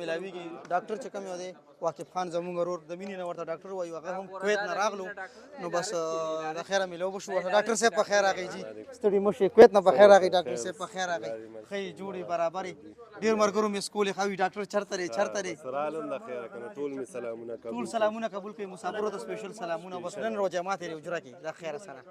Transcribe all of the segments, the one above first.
ملاویږي ډاکټر چې کوم یو دی واقف خان زمونږ ورور د مینې نه ورته ډاکټر وایي هغه هم کویت نه راغلو نو بس د خیره مې لوبه شو ډاکټر صاحب په خیر راغی جی ستړي مه شئ کویت نه په خیر راغی ډاکټر صاحب په خیر راغی ښه یې جوړې برابرې ډېر ملګرو مې سکول یې ښه ډاکټر چېرته دی چېرته دی ټول سلامونه قبول کړئ مسافرو ته سپیشل سلامونه بس نن روژه ماتې دی حجره کې د خیره سره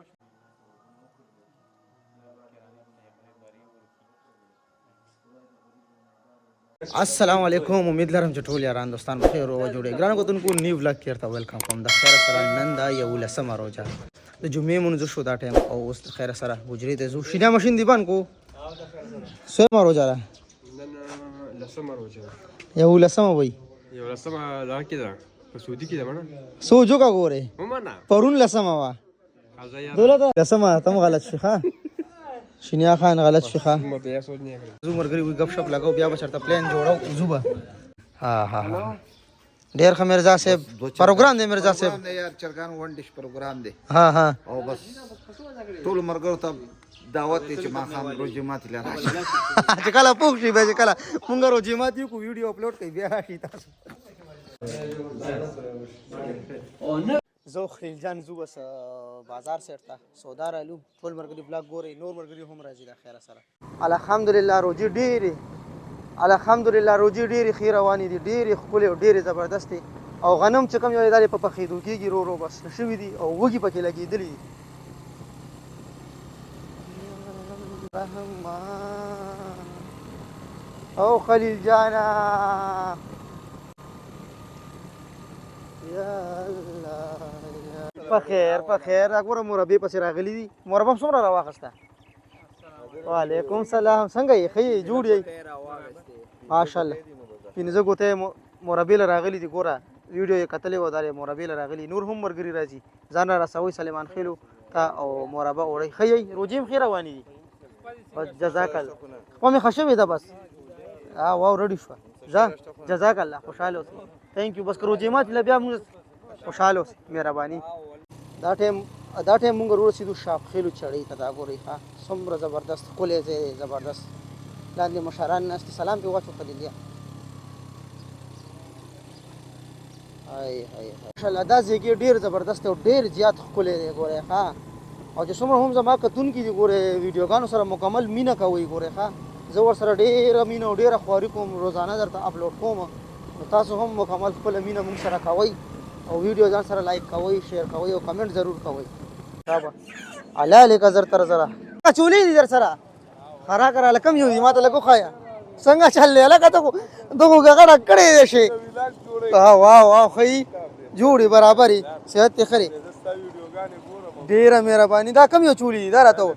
السلام علیکم امید لرم چې ټول یاران دوستان بخیر او جوړې ګران کوتونکو نیو ولاګ کې ته ویلکم کوم د خیر سره نن دا یو لسمه روزه د جمعې مونږ شو دا ټایم او اوس خیر سره حجرې ته زو شینا ماشین دی بان کو سمه روزه را نن لسمه روزه یو لسمه وای یو لسمه دا کې ده په سعودي کې ده مړه سوجو کا ګوره ومنه پرون لسمه وا دولت لسمه تم غلط شيخه شینیا خان غلط شيخه ما بیا سوچ نه کړ زو مرګري وي غب شپ لگاو بیا بچرته پلان جوړاو زوبه ها ها ډیر ښه مرزا صاحب پروګرام دی مرزا صاحب نه یار چرګان ون ډیش پروګرام دی ها ها او بس ټول مرګو ته دعوت دی چې ما خام روزي ماتي لاره چې کله پوښ شي به چې کله مونږ روزي ماتي کو ویډیو اپلوډ کوي بیا شي تاسو زه خلیل جان زو بس بازار سره سودا رالو ټول مرګري بلاګ ګوري نور مرګري هم راځي د خیره سره الحمدلله روزي ډېری الحمدلله روزي ډېری خیر رواني دي ډېری خپل او ډېری زبردست او غنم چې کوم یو ادارې په پخېدو کېږي رو رو بس شوي دي او وږي پکې لګېدلي او خلیل جانا یا الله په خیر وګوره مربي پسې راغلي دي مربم څومره راواخسته وعلیکم سلام څنګه یې ښه یې جوړ یې ماشاءالله پنځه ګوتې مربي له راغلي دي ګوره ویډیو یې کتلې و دا مربي له راغلي نور هم مرګري راځي ځان را رسوي سلیمان خېلو ته او مربا وړي ښه یې روزي هم ښې روانې دي بس جزاک الله قومې ښه شوې ده بس واو رډي شوه ځه جزاک الله خوشحاله اوسې تھینک یو بس که روزي ماتې له بیا موږ خوشحاله اوسې مهرباني دا ټایم مونږ ورسېدو شاپ خېلو چړۍ ته دا ګورئ ښه څومره زبردست ښکلی ځای دی زبردست لاندې مشران ناست دي سلام پرې واچو خلیلیا ماشاءالله دا ځایګي ډېر زبردست او ډېر زیات ښکلی دی ګورئ ښه او چې څومره هم زما کتونکي دي ګورئ ویډیوګانو سره مکمل مینه کوئ ګورئ ښه زه ورسره ډېره مینه او ډېره خواري کوم روزانه درته اپلوډ کوم نو تاسو هم مکمل خپله مینه مونږ سره کوئ او ویډیو ځان سره لایک کوئ شیر کوئ او کمنټ ضرور کوئ الله لیکه زر تر زره چولې دي در سره خرا کرا لکم یو ما ته لګو خایا څنګه چلې لکه ته دغه غړه کړې دي شي واه واه خی جوړي برابرې صحت خري ډیره مهرباني دا کم یو چولې دا راته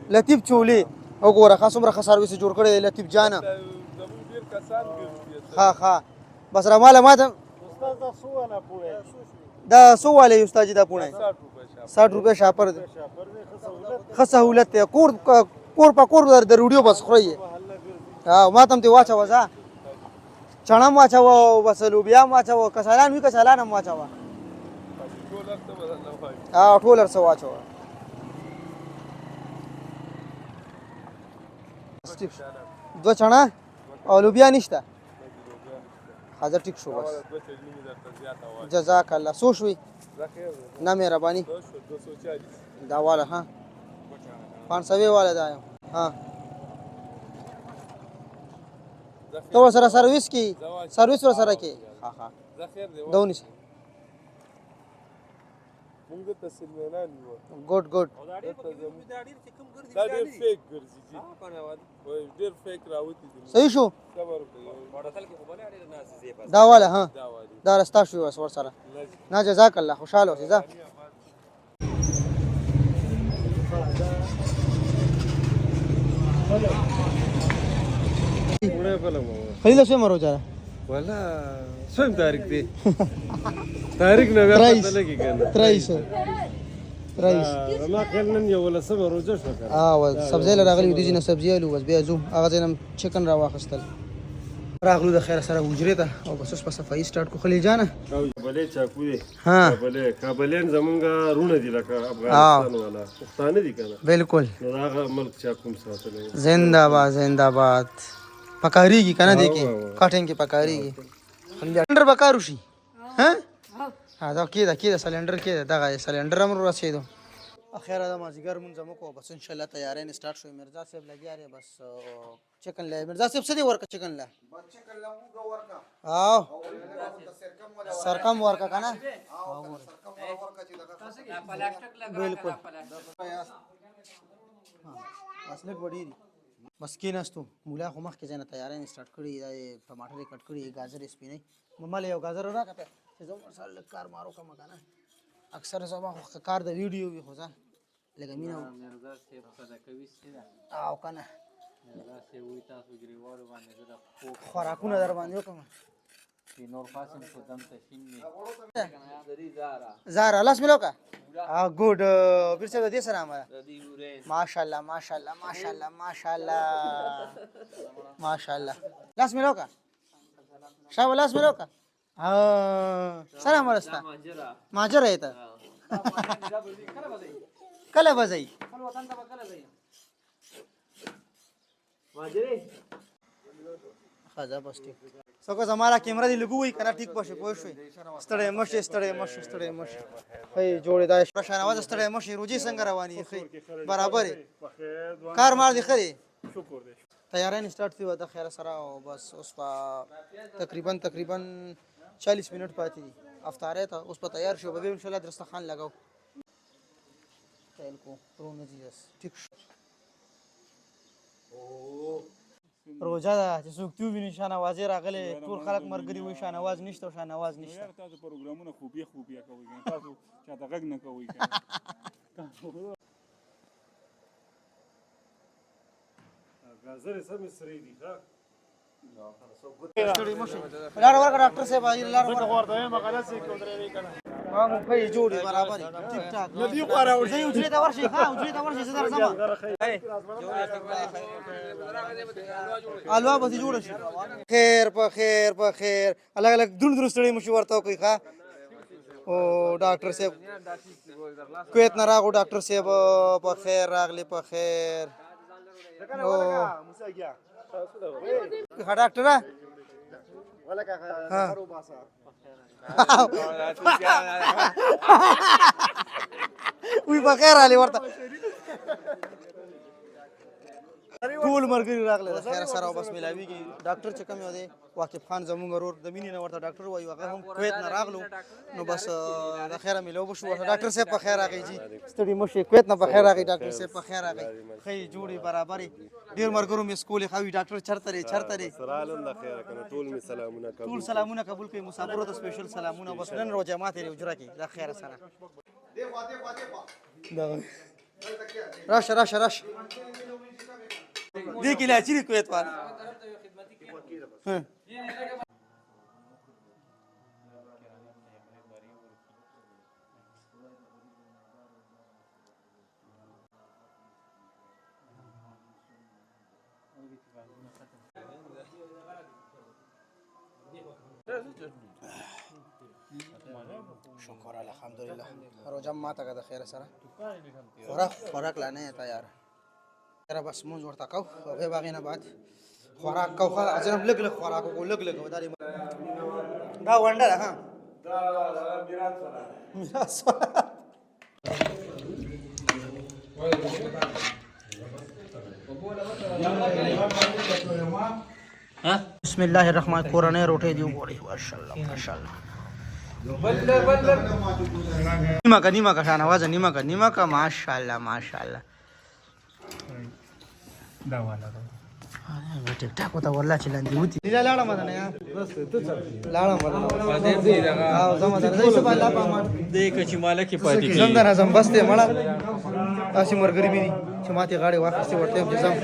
لطیف چولې وګوره خاص عمر سرویس جوړ کړی لطیف جانا ها بس را مال ما ته دا سو والے استاد دا پونه 60 روپے شاپر خه سہولت ته کور په کور در ویډیو بس خوري ها ما تم ته واچا وځه چڼم واچو بس لوبیا واچو کسالان وی کسالان هم واچو ټولر سو واچو دو چڼا او لوبیا نشته حاضر ټیک شو بس جزاک الله سو شوي نه مهرباني دا والا ها 500 والا دا ها تو سره سرویس کی سرویس ور سره کی ها دونی مونږ ته سلمانان یو ګډ دا ډېر فیک ګرځي جی وای ډېر فیک راوتی دي صحیح شو صبر وکړئ ماډل کې خو بنه اړ نه زیبا دا والا ها دا رستا شو ور سره نه جزاک الله خوشاله اوسې ځه خلیل څه مرو جاره ولا څوم تاریخ دی تاریخ نه بیا پته لګی کنه 23 ما خیال نن یو ولا سم روزه شو کنه سبزی لراغلی دي نه سبزی له وس بیا زوم هغه زینم چکن را واخستل راغلو د خیر سره حجرې ته او بس په صفایي سٹارټ کو خلیل جانه بلې چاکو دي ها کابلین زمونږه رونه دي لکه افغانستان والا پښتانه دي کنه بالکل نو هغه ملک چاکوم ساتل زنده‌باد پکاریږي کنه دی کې کټینګ کې پکاریږي سلندر بکارو شي ها دا کېده سلندر کېده دغه سلندر هم رسېدو اخر دا مازیګر مونږ مکو بس ان شاء الله تیارین سٹارټ شوی مرزا صاحب لګیا ری بس چکن له مرزا صاحب څه دی ورکا چکن له چکن له وګ ورکا او سرکم ورکا کنه بالکل اصل وړي بس کې نستو مولا خو مخ کې ځنه تیارین سٹارټ کړی دا ټماټر کټ کړی گاجر سپینې مماله یو گاجر راکته چې زموږ سره کار مارو کوم کنه اکثر زما کار د ویډیو وی خو ځه لکه مینا مرزا صاحب صدقوي سیدا او کنه مرزا صاحب وي تاسو ګریوارو باندې زړه خوراکونه در باندې وکم چې نور فاسم کو دم ته شینې زارا لاس ملو کا ګډ پیر څه دې سره ما ماشاءالله ماشاءالله ماشاءالله ماشاءالله ماشاءالله لاس ملو کا شابه لاس ملو کا سلام ورستا ماجر ایت کله بځای خدا بس ټیک څنګه زمارا کیمرا دی لګوي کنه ټیک پښه پوه شوي ستړې مشه هي جوړې دا شانواز ستړې مشه روجي څنګه رواني خي برابر کار مار دي خري شکر دې تیارین سٹارټ ثي ودا خیر سره او بس اوس په تقریبا 40 منټ پاتې دي افطاره ته اوس په تیار شو به ان شاء الله دسترخوان لگاو تل کو پرونه دي ټیک روزه ده چې څوک تو ویني شان आवाज راغله ټول خلک مرګري وي شان आवाज نشته شان आवाज نشته تاسو پروګرامونه خوبي کوي تاسو چاته غږ نه کوي غزر سم سری دي ها لار ورکا ډاکټر صاحب لار ورکا ورته مقاله سي کو درې کنه ما مو په جوړي برابر ټیک ټاک ندی قاره ورځي اوجري دا ورشي ها اوجري دا ورشي زدار زما الوا به جوړ شي خیر په خیر الګ الګ دون ستړي مشي ورته کوي ها او ډاکټر صاحب کویت نه راغو ډاکټر صاحب په خیر راغلی په خیر او ها ډاکټر ولکه خرو باسا وی په خیر علي ورته ټول مرګري راغله خیر سره بس ملاويږي ډاکټر چې کوم یو دی واقف خان زمونږ ورور د مینې نه ورته ډاکټر وایي هغه هم کویت نه راغلو نو بس د خیره ملو بشو ډاکټر صاحب په خیر راغی جی ستړي مشه کویت نه په خیر راغی ډاکټر صاحب په خیر راغی خې جوړي برابرې ډیر مرګرو می سکول خوي ډاکټر چرته سلام الله خیر کنه ټول می سلامونه قبول کوي مسافرو ته سپیشل سلامونه بس نن رو جماعت لري اجره کې د خیر سره راش دې کې لا چیرې کویت وال شکر الحمدلله روزه ماته که د خیر سره خوراک لا نه تیار ترا بس مونږ ورته کو او به باغې نه بعد خوراک کو خو ځنه لګ خوراک کو لګ دا ونډه ها دا میراث بسم الله الرحمن قرآن روټه دی وګورئ ماشاءالله نیمه کا شان आवाज نیمه کا ماشاءالله دا والا ټیک ټاک وتا والله چلاندې وتی لاړه مدنه یا بس ته چل لاړه مدنه او زما ده زې سبا الله پامان دې کچې مالکه پاتې کی زم اعظم بس ته مړه تاسو مرګري مې چې ماته غاړي واخستې ورته جزام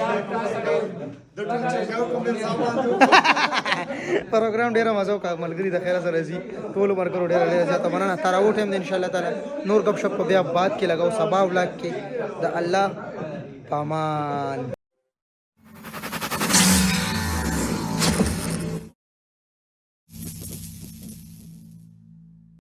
پروګرام ډیره مزه وکړ ملګری د خیر سره زی ټول مرګرو ډیره زیاته مننه تر او ټیم ان شاء الله تعالی نور غب شپ بیا بعد کې لگاو سبا ولاک کې د الله پامان